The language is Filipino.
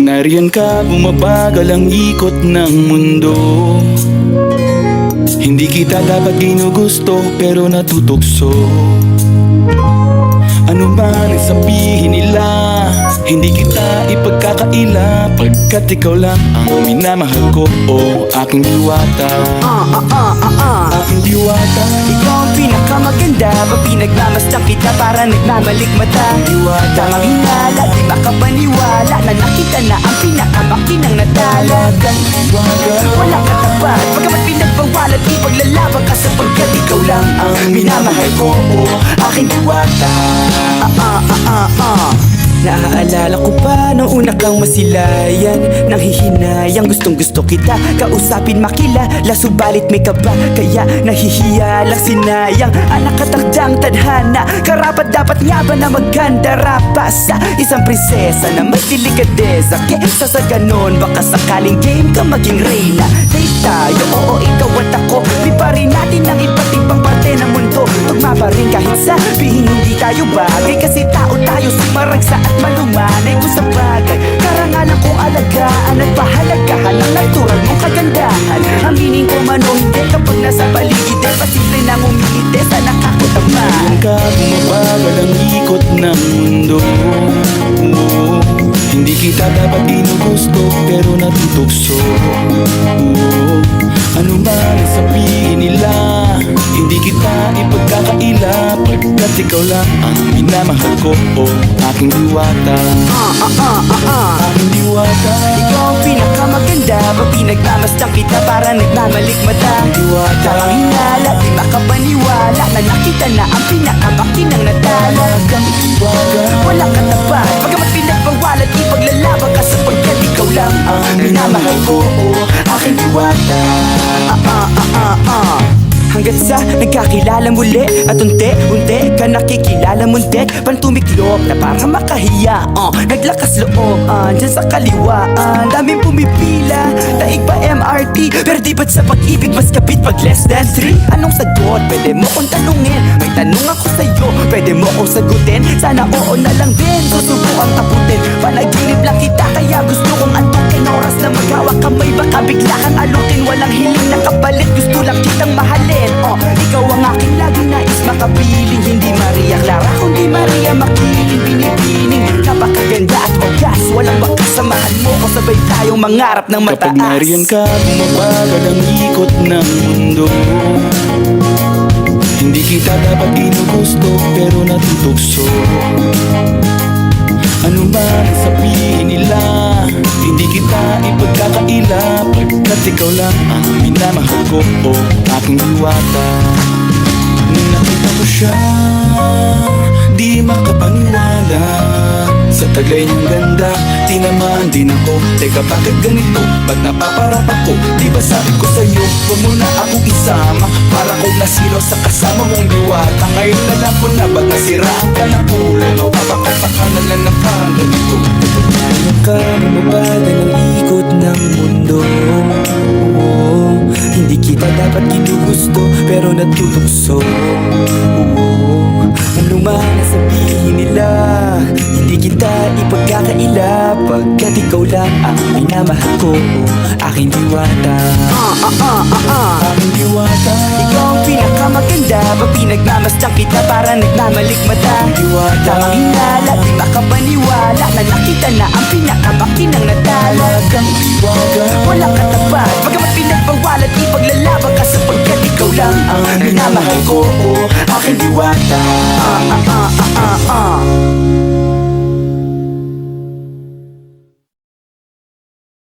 nariyan ka, bumabagal ang ikot ng mundo. Hindi kita dapat ginugusto, pero natutukso. Ano man ang sabihin nila, hindi kita ipagkakaila, pagkat ikaw lang ang minamahal ko, o aking diwata. Aking diwata. Ikaw ang pinakamaganda, pag pinagmamasdan kita para nagmamalikmata. Diwata, tamang hinala, di makapaniwala na nakita na ang pinakamakinang natala. Walang katapat, pagkamat pinagbawalan, ipaglalaban ka sapagkat ikaw lang ang minamahal ko, o aking diwata. Naaalala ko pa nung una kang masilayan, nang hihinayang gustong gusto kita kausapin, makilala, subalit may kaba, kaya nahihiya lang, sinayang ang nakatakdang tadhana. Karapat dapat nga ba na magkandara pa sa isang prinsesa na may delikadeza? Kesa sa ganon, baka sakaling game ka maging reyna. Date tayo, oo, ikaw at ako, liparin natin ang iba't ibang parte ng mundo. Tugma pa rin kahit sabihin hindi tayo bagay, kasi tao tayo, sumaragsa at malumanay ko sa bagay. Karangalan kong alagaan at pahalagahan ang natural mong kagandahan. Aminin ko man o hindi, kapag nasa paligid pasimple nang umingiti sa nakakutama. Nariyan ka, bumabagal ang ikot ng mundo. Hindi kita dapat ginugusto, pero natutukso. Ano man ang sabihin nila, hindi kita ipagkakaila, pagkat ikaw lang ang minamahal ko, o aking diwata. Aking diwata. Ikaw ang pinakamaganda, pag pinagmamasdan kita para nagmamalikmata. Diwata. Tamang hinala, di makapaniwala na nakita na ang pinakamakinang natala. Walang katapat, pagkamat pinagbawalan, ipaglalaban ka sapagkat ikaw lang ang minamahal ko, o aking diwata. Hanggat sa nagkakilala muli at unti-unti ka nakikilala muntik, pantumiklop na para makahiya. Naglakas loob dyan sa kaliwaan, daming pumipila, daig pa MRT, pero di ba't sa pag-ibig mas kapit pag less than 3? Anong sagot? Pwede mo kong tanungin, may tanong ako sa'yo, pwede mo kong sagutin, sana oo na lang din, susubukan taputin. Panaginip lang kita, kaya gusto kong antukin, oras na maghawak kamay, baka bigla kang alutin. Walang hiling na kapalit, gusto lang kitang mahalin. Ikaw ang aking laging nais makapiling, hindi Maria Clara kundi Maria Makiling. Binibining, napakaganda at wagas, walang bakas, samahan mo ko, sabay tayong mangarap ng mataas. Kapag nariyan ka, bumabagal ang ikot ng mundo. Hindi kita dapat ginugusto, pero natutukso. Ano man ang sabihin nila, hindi kita ipagkakaila, pagkat ikaw lang ang minamahal ko, o aking diwata. Nung nakita ko siya, di makapaniwala, sa taglay niyang ganda, tinamaan din ako. Teka, bakit ganito? Ba't napaparap ako? Di ba sabi ko sa'yo, huwag mo na akong isama, para kong nasiro sa kasama mong diwata. Ngayon na lang ko na, ba't nasiraan ka ng ulo? Napapakapakan na ng parang ganito. Nariyan ka, bumabagal ang ikot ng mundo. Hindi kita dapat ginugusto, pero natutukso. Ano man ang sabihin nila, hindi kita ipagkakaila, pagkat ikaw lang ang minamahal ko, aking diwata. Aking diwata. Ikaw ang pinakamaganda, pag pinagmamasdan kita para nagmamalikmata. Diwata. Tamang hinala, di makapaniwala na nakita na ang pinakamakinang natala. Walang Walang katapat, pagkamat